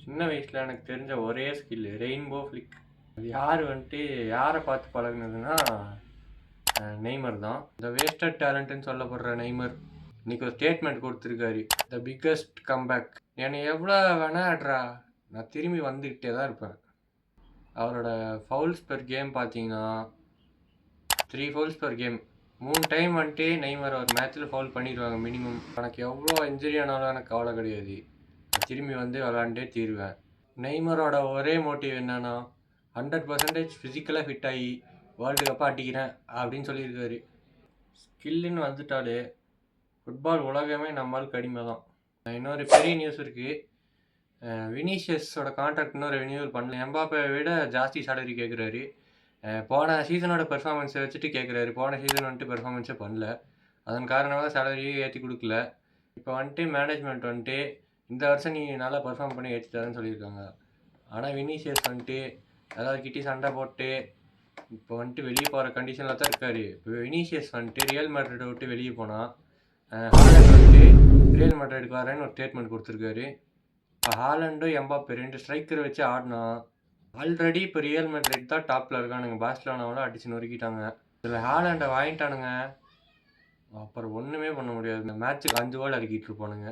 சின்ன வயசில் எனக்கு தெரிஞ்ச ஒரே ஸ்கில் ரெயின்போ ஃப்ளிக். அது யார் யாரை பார்த்து பழகுனதுன்னா நெய்மர் தான். இந்த வேஸ்டட் டேலண்ட்டுன்னு சொல்லப்படுற நெய்மர் இன்னைக்கு ஒரு ஸ்டேட்மெண்ட் கொடுத்துருக்காரு. The biggest comeback. என்னை எவ்வளோ வேணா ஆடுறா, நான் திரும்பி வந்துக்கிட்டே தான் இருப்பேன். அவரோட ஃபவுல்ஸ் பெர் கேம் பார்த்தீங்கன்னா 3 fowls per game. 3 time Neymar ஒரு மேட்ச்சில் ஃபவுல் பண்ணிடுவாங்க மினிமம். எனக்கு எவ்வளோ இன்ஜுரி ஆனாலும் எனக்கு கவலை கிடையாது, திரும்பி விளாண்டே தீருவேன். நெய்மரோட ஒரே மோட்டிவ் என்னன்னா 100% ஃபிசிக்கலாக ஃபிட் ஆகி வேர்ல்டு கப்பாக அடிக்கிறேன் அப்படின்னு சொல்லியிருக்காரு. ஸ்கில்லுன்னு வந்துட்டாலே ஃபுட்பால் உலகமே நம்மளுக்கு அடிமை தான். இன்னொரு பெரிய நியூஸ் இருக்குது. வினிஷியஸோட கான்ட்ராக்ட் இன்னொரு ரினியூவல் பண்ணல. எம்பாப்பே விட ஜாஸ்தி சேலரி கேட்குறாரு. போன சீசனோட பெர்ஃபார்மன்ஸை வச்சுட்டு கேட்குறாரு. போன சீசன் பெர்ஃபார்மன்ஸே பண்ணல, அதன் காரணமாக சேலரியே ஏற்றி கொடுக்கல. இப்போ மேனேஜ்மெண்ட் இந்த வருஷம் நீ நல்லா பெர்ஃபார்ம் பண்ணி ஏற்றிட்டாருன்னு சொல்லியிருக்காங்க. ஆனால் வினிஷியஸ் எல்லாருக்கிட்டே சண்டை போட்டு இப்போ வெளியே போகிற கண்டிஷனில் தான் இருக்கார். இப்போ வினிஷியஸ் ரியல் மேட்ரிட்டை விட்டு வெளியே போனால் ஹாலண்ட் ரியல் மேட்ரிட்டுக்கு வரேன்னு ஒரு ஸ்டேட்மெண்ட் கொடுத்துருக்காரு. இப்போ ஹாலண்டும் எம்பாப்பே 2 ஸ்ட்ரைக்கரை வச்சு ஆடினா ஆல்ரெடி இப்போ ரியல் மேட்ரிட் தான் டாப்பில் இருக்கானுங்க. பார்சிலோனாவோட அடிச்சு நொறுக்கிட்டாங்க. இதில் ஹாலண்டை வாங்கிட்டானுங்க, அப்புறம் ஒன்றுமே பண்ண முடியாது. இந்த மேட்ச்சுக்கு 5 கோல் அடிக்கிட்டு இருப்பானுங்க.